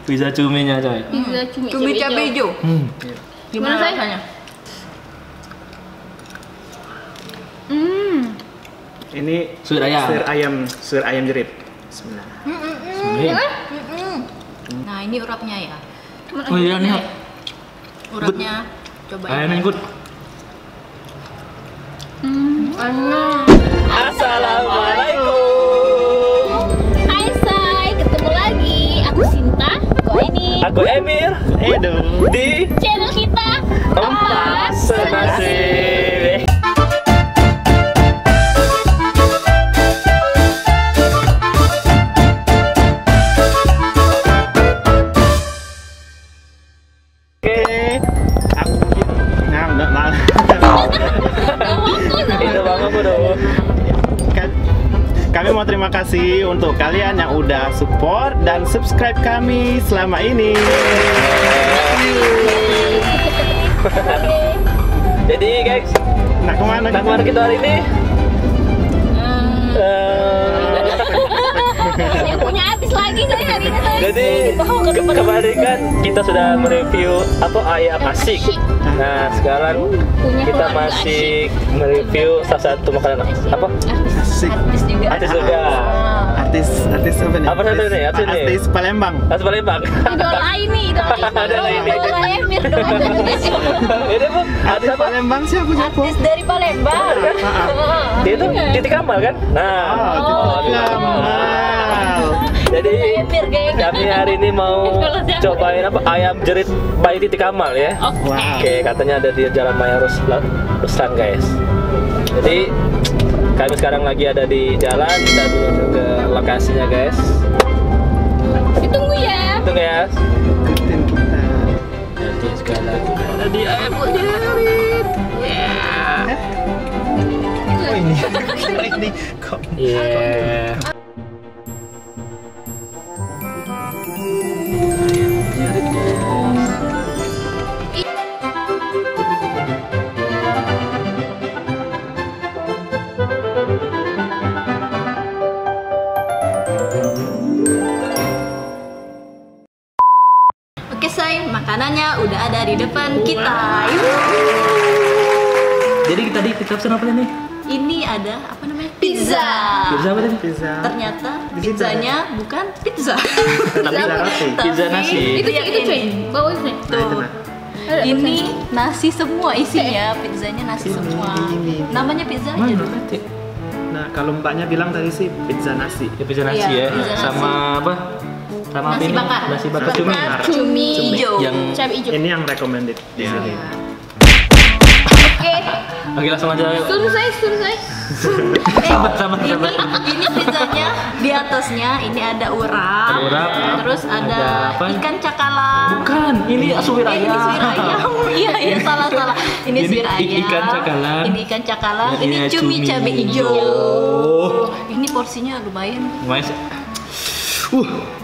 Pizza cuminya coy. Pizza Cumi cabai hijau. Gimana rasanya? Ini Suir ayam. Suir ayam jerip. Bismillah. Nah, ini urapnya ya. Oh iya nih. Urapnya coba. Ayamnya good. Enak. Assalamualaikum. Hai Say, ketemu lagi. Aku Sinta, aku ini Aku Emir. Edo. Di channel kita Empat Senasib. Itu banget dong. Kami mau terima kasih untuk kalian yang udah support dan subscribe kami selama ini. Jadi guys, Nah kemana? kita hari ini? yang punya habis lagi Say hari ini Say. Jadi kemarin kan kita sudah mereview apa ayam asik. Nah sekarang kita masih mereview salah satu makanan apa? Asik. Artis juga. Artis juga. Artis apa nih? Apa satu nih? Artis nih? Artis Palembang. Artis Palembang. Idola ini, Idola ini. Idola Emir. Ini bu, artis apa? Palembang siapa? Artis dari Palembang. Dia itu Titik Kamal kan? Nah, jadi Emir geng. kami hari ini mau cobain apa ayam jerit by Titik Kamal ya. Oke, katanya ada di Jalan Maya Ruslan guys. Jadi kami sekarang lagi ada di jalan dan menuju ke lokasinya guys. Ditunggu ya. Tunggu ya. Ikutin kita. Jadi sekali lagi ada di ayam jerit. Oh ini kok. Yeah. Oke, Say, makanannya udah ada di depan kita. Jadi tadi kita pesan apa nih? Ini ada apa namanya? Pizza. Pizza apa tadi? Pizza. Ternyata Di situ pizzanya bukan pizza. Tapi roti. pizza nasi. Itu cuy. Bawa itu. Tuh. Ini nasi semua isinya, pizzanya nasi semua. ini. Namanya pizza aja Mana dulu. tadi? Nah kalau mbaknya bilang tadi sih pizza nasi. Ya pizza nasi Iya, ya. pizza nasi. Sama apa? Sama apa Nasi ini? bakar. Nasi bakar cumi. Cumi hijau. Yang cabai hijau. Ini yang recommended di sini. Oke. Oke langsung aja. Suruh Say. Sabar. Ini pizzanya di atasnya ini ada urap. Ada urap. Terus Ada ada apa? ikan cakalang. Bukan, ini suwir Ini ayam. suwir ayam. Iya, salah. Ini Ini suwir ayam. ikan cakalang. Ini ikan cakalang. Ini Ini cumi cumi. cabai hijau. Oh. Ini porsinya lumayan. Mas.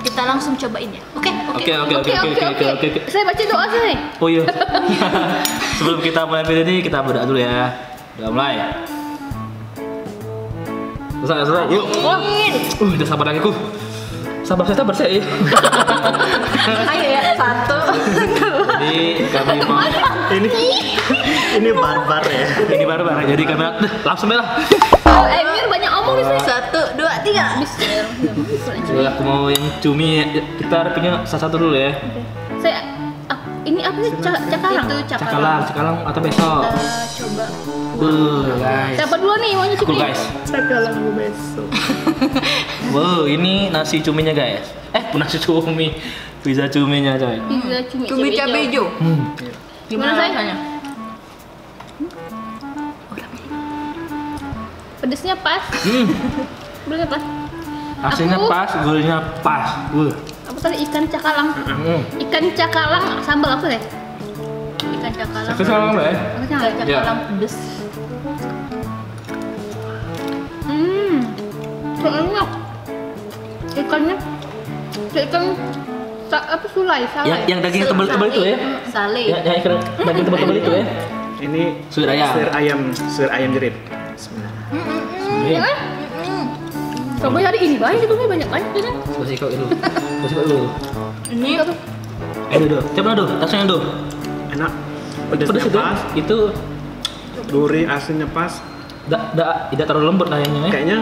Kita langsung cobain ya. Oke. Oke. Saya baca doa Say. Oh iya. Sebelum kita mulai video ini kita berdoa dulu ya. Udah mulai. Selesai. Yuk. Udah sabar lagi ku. Sabar saya. Ayo ya, 1. Jadi kami mau Ini barbar ya. ini baru jadi kami langsung lah. Emir banyak omong nih Say. 1, 2, 3. Coba aku mau yang cumi. Kita reviewnya satu dulu ya. Saya ini apa sih cakalang? Itu Cakalang atau besok? Coba. Guys. Siapa dulu nih maunya Cool cumi? guys. Cakalang besok. Wow, ini nasi cuminya guys. Nasi cumi. Pizza cuminya coy. Pizza Cumi cabai hijau. Gimana Say? rasanya? Pedesnya pas. Pedesnya pas. Hasilnya Aku- pas, gurihnya pas. Apa tadi ikan cakalang? Ikan cakalang sambal apa deh? Ikan cakalang. Tapi sekarang apa ya? Ikan cakalang pedes. Enak. Ikannya ikan apa sulai, salai. Yang daging tebal-tebal itu ya? Sale. Yang ikan daging tebal-tebal itu ya? Ini Suir ayam. Suir ayam jerip. Bismillah. Ya kan? Coba hari ini banyak itu banyak kan? Kasih kau dulu. Ini Itu tuh. Duh. Coba duh, rasanya duh. Enak. Pedas Pedasnya itu. pas. Itu Gurih, asinnya pas. tidak terlalu lembut lah yang ini. Kayaknya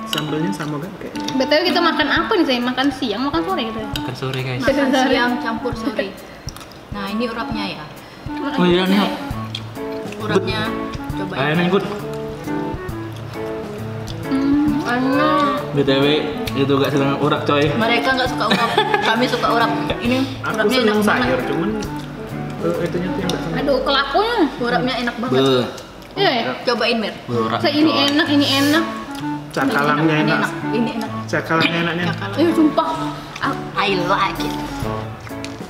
sambalnya sama kan kayaknya. BTW kita makan apa nih saya? Makan siang, makan sore gitu ya? Makan sore guys. makan siang campur sore. Nah, ini urapnya ya. Oh iya nih. Urapnya coba. Ayamnya good. Enak. BTW itu gak senang urak coy. Mereka nggak suka urap, kami suka urap. Ini Aku urapnya enak seneng sayur, banget. cuman itunya tuh yang nggak seneng. Aduh, kelakunya. Urapnya enak banget. Be. Iya ya? Cobain Mir. Urak. Saya ini enak, ini enak. Cakalangnya Ini enak. Ini enak. Cakalangnya enaknya. Eh, sumpah. I like it.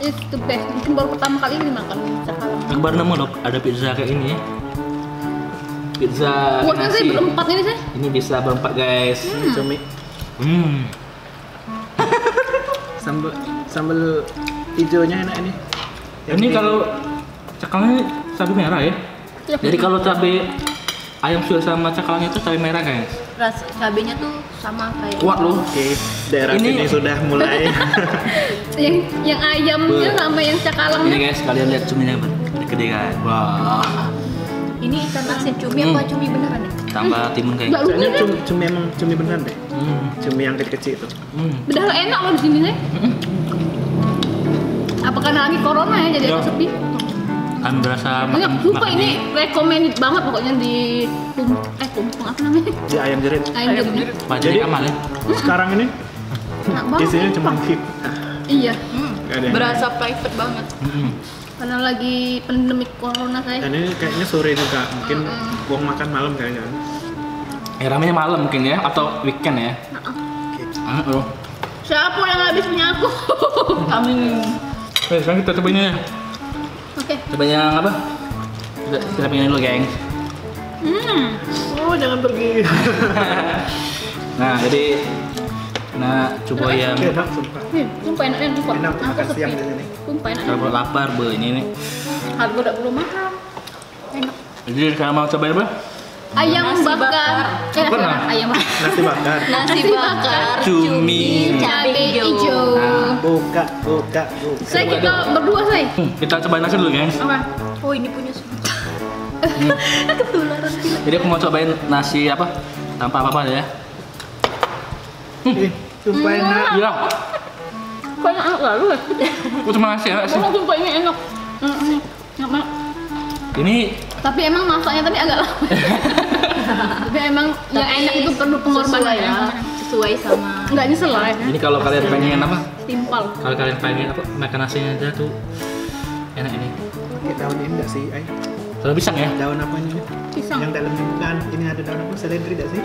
It's the best. Mungkin baru pertama kali ini makan cakalang. Aku baru nemu loh ada pizza kayak ini ya. Pizza Buatnya saya nasi. berempat ini saya. Ini bisa berempat guys. Cumi. Sambal hijaunya enak ini. Ini kalau cakalangnya cabai merah ya. Jadi kalau cabai ayam suir sama cakalangnya itu cabai merah guys. Rasa cabenya tuh sama kayak. Kuat loh. Oke, daerah Ini- sini sudah mulai. yang ayamnya Be. sama yang Ini cakalangnya. guys kalian lihat cuminya gede guys. Wah. Ini ikan asin cumi apa cumi beneran ya? Tambah timun guys. Enggak Soalnya lucu kan? cumi emang cumi beneran deh. Hmm. Cumi yang kecil-kecil itu. Padahal enak loh di sini nih. Apa karena lagi corona ya jadi Ya. agak sepi? Kan berasa Banyak, lupa ini recommended banget pokoknya di tumpeng apa namanya? Di ayam jerit. Ayam jadi Jadi Jadi- amal ya. Sekarang ini enak banget. isinya cuma hip. Iya, Nggak ada yang Berasa private banget. karena lagi pandemi corona saya. Dan ini kayaknya sore juga, mungkin buang makan malam kayaknya. Ramenya malam mungkin ya atau weekend ya. Oh. Siapa yang habis punya aku? Kami Sekarang kita cobain ya. Oke. Coba yang apa? Kita pengen dulu geng. Oh, jangan pergi. Nah jadi coba yang Enak sumpah. Nih, sumpah enaknya sumpah. Enak Aku makan sepi. siang di sini. Sumpah enak. kalau lapar be ini nih. Harga udah belum mahal. Enak. Jadi sekarang mau cobain apa? Ayam Nasi bakar. bakar. Apa nah? Ayam bakar. Nasi bakar. nasi bakar Cumi. Cabai hijau. Buka. Saya kita berdua saya. Kita cobain nasi dulu guys. Apa? Oh ini punya semua. Jadi aku mau cobain nasi apa? Tanpa apa-apa ya. Sumpah enak. Iya. Kok enak lalu ya? Aku cuma nasi ya. Oh, sumpah ini enak. Enak banget. Ini Tapi emang masaknya tadi agak lama. Tapi emang yang enak itu perlu pengorbanan sesuai ya. Sesuai sama. Enggak nyesel lah ya. ini kalau kalian pengen apa? Timpal. Kalau kalian pengen apa? Makan nasinya aja tuh enak ini. Pakai daun ini enggak sih, Ay? Daun pisang ya? Daun apa ini? Pisang. Yang dalamnya bukan. Ini ada daun apa? Seledri enggak sih?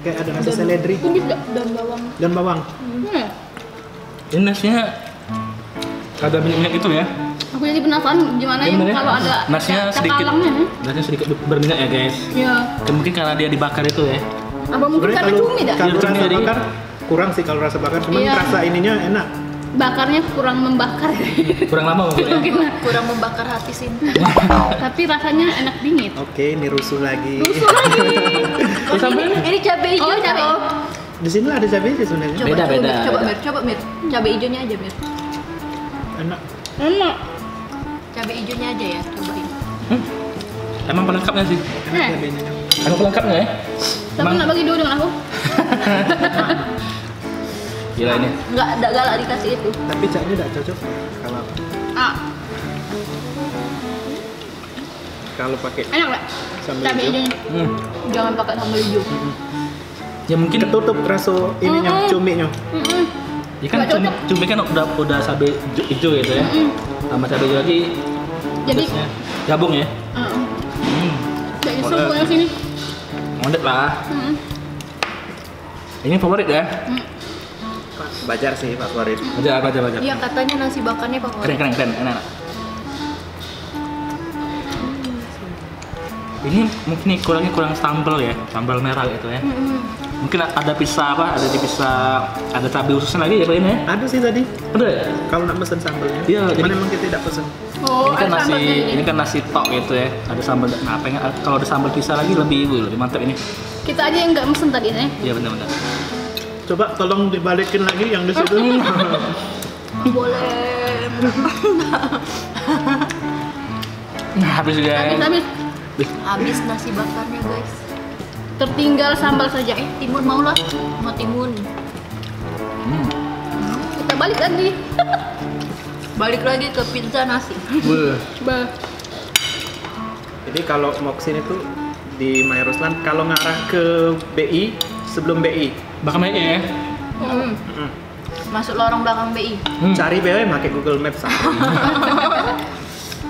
Kayak ada nasi seledri. Tumis gak? Daun bawang. Dan bawang. Ya. Ini nasinya ada minyak itu ya? Aku jadi penasaran gimana Iya, ya bener ya? kalau ada Nasinya sedikit, cakalangnya. nasinya sedikit berminyak ya guys. Iya. Mungkin karena dia dibakar itu ya. Apa mungkin karena cumi dah? Kalau Iya, cumi rasa jadi- bakar kurang sih kalau rasa bakar, cuman Iya. rasa ininya enak. Bakarnya kurang membakar. Kurang lama mungkin ya. Mungkin lah. Kurang membakar hati Sinta. Tapi rasanya enak dingin. Oke, ini rusuh lagi. Terus apa ini? Ini cabai hijau. Oh, cabai. Di sini lah ada cabai sih sebenarnya. Coba, Beda, coba, beda, Mir. Coba beda. Mir, coba Mir. Cabai hijaunya aja Mir. Enak. Enak. Cabai hijaunya aja ya, cobain. Emang pelengkapnya sih. Enak Eh. cabainya. Emang pelengkapnya ya? Tapi nggak bagi dua dengan aku. Gila ini. Enggak ada galak dikasih itu. Tapi caknya tidak cocok kalau Ah, kalau pakai enak nggak? sambal Cabai hijau. hijaunya. Jangan pakai sambal hijau. Ya mungkin Ketutup rasa ininya, cuminya. ya kan Nggak cumi kan udah cabai hijau gitu ya. Sama cabai hijau lagi Jadi, pedasnya gabung ya. jadi semuanya sini. Ngondek lah. Ini favorit ya? Bajar sih favorit. Baca. Iya katanya nasi bakarnya favorit. Keren, enak. Ini mungkin nih kurang sambal ya, sambal merah gitu ya. Mungkin ada pisah apa? Ada di pisah, ada cabai khususnya lagi ya Pak ini ya? Ada sih tadi. Ada ya? Kalau nak pesen sambalnya. Iya, Cuman jadi- emang kita tidak pesen. Oh, Ini kan ada nasi, sambalnya jadi. ini kan nasi tok gitu ya. Ada sambal. Nah, pengen kalau ada sambal pisah lagi lebih mantap ini. Kita aja yang nggak mesen tadi nih. Iya benar. Coba tolong dibalikin lagi yang di situ. Boleh. Habis guys. Habis. Habis nasi bakarnya guys. Tertinggal sambal saja. Timun mau lah, mau timun. Kita balik lagi. Balik lagi ke pizza nasi. Coba. Jadi kalau mau kesini tuh di Maya Ruslan, kalau ngarah ke BI sebelum BI, Bakal main ya. Masuk lorong belakang BI. cari BI pakai Google Maps.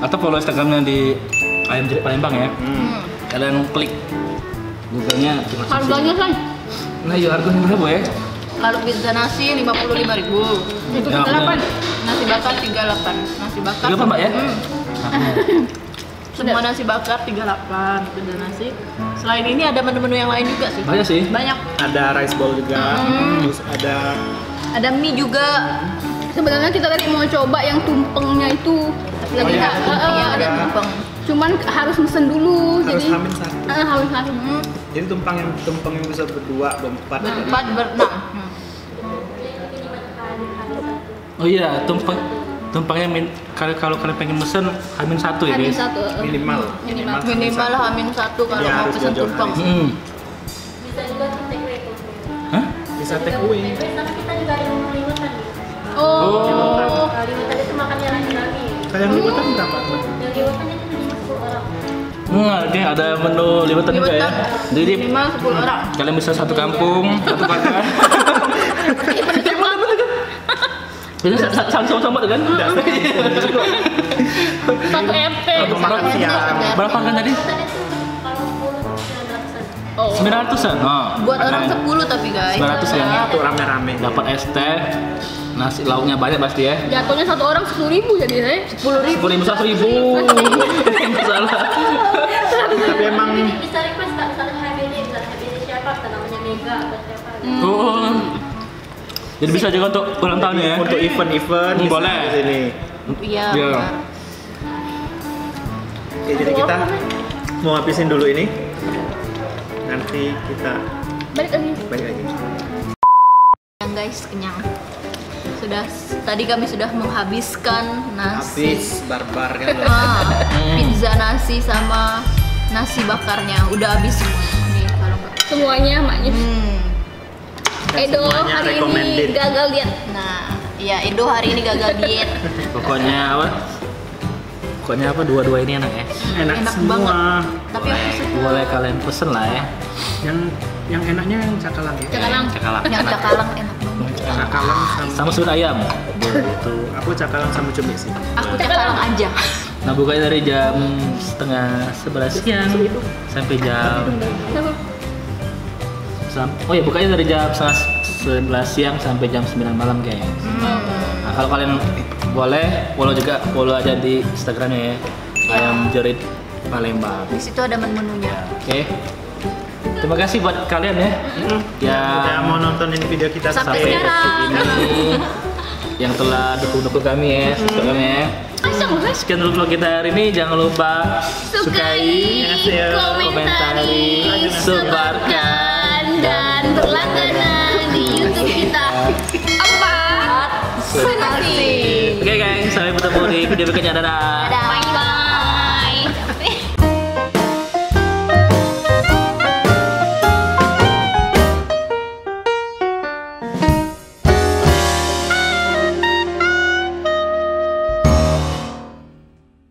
Atau follow Instagramnya di Ayam Jerit Palembang ya. Kalian klik Google-nya. Harganya kan? Nah, iya harganya berapa ya? Lalu pizza nasi 55.000. Itu Ya, 38. Nasi bakar 38. Nasi bakar. 38 Mbak ya? Semua nasi bakar 38 pizza nasi. Selain ini ada menu-menu yang lain juga sih. Banyak sih. Banyak. Ada rice bowl juga, terus ada Ada mie juga. Sebenarnya kita tadi mau coba yang tumpengnya itu. Lagi iya, Iya, ada tumpeng. Cuman harus mesen dulu. harus jadi hamil satu. harus. Jadi tumpeng yang bisa berdua, berempat. Berempat, berenam. Oh iya, tumpengnya kalau kalian pengen mesen Hamin 1 ya Hamil guys. satu. Minimal. Minimal Hamin 1 kalau Iya, mau harus pesen jauh-jauh tumpeng. hari. Hah? Bisa take away. Oh. Kayak liputan berapa? Oke, ada menu liwetan juga ya. Liwetan. Jadi Minimal 10 orang. kalian bisa satu kampung, satu keluarga. Bisa sama-sama kan? Satu RT. Untuk makan siang. Berapa kan tadi? Oh. 900-an. Oh, Buat orang makanya 10 tapi guys. 900 ya. Untuk rame-rame. Dapat es teh, nasi lauknya banyak pasti ya. Jatuhnya satu orang 10.000 jadi saya. 10.000 1.000. Salah. Tapi emang Bisa request tak misalnya HBD, misalnya HBD siapa, atau namanya Mega atau siapa gitu. Oh. Jadi bisa juga untuk ulang tahun ya. untuk event-event bisa Boleh. di sini. Iya. Iya. benar. Oke, jadi kita mau habisin dulu ini. Nanti kita Balik lagi. balik lagi. Kenyang guys, kenyang. Tadi kami sudah menghabiskan nasi. Habis barbar kan. Pizza nasi sama nasi bakarnya udah habis semua. Nih kalau nggak. Semuanya maknya. Dan Edo semuanya hari recommended. ini gagal diet. Nah, ya Edo hari ini gagal diet. Pokoknya apa? Pokoknya apa? Dua-dua ini enak ya. Enak, Enak semua. banget. Tapi aku suka Boleh kalian pesen lah ya. Yang enaknya yang cakalang ya. Cakalang. Cakalang. yang cakalang enak banget. Cakalang Sama surat ayam. Begitu. aku cakalang sama cumi sih. Aku cakalang aja. Nah bukanya dari jam setengah 11 siang sampai jam oh ya bukanya dari jam setengah 11 siang sampai jam 9 malam guys. Nah kalau kalian boleh follow aja di Instagramnya ya, Ayam Jerit Palembang. Di situ ada menu-menunya. Oke. Terima kasih buat kalian ya. Udah mau nontonin video kita Sampai sampai sekarang. detik ini. Yang telah dukung kami ya, subscribe kami ya. Sekian dulu vlog kita hari ini. Jangan lupa sukai, komentari, sebarkan, dan berlangganan di YouTube kita. Apa? Senasi. Oke guys, sampai bertemu di video berikutnya. Dadah. Dadah.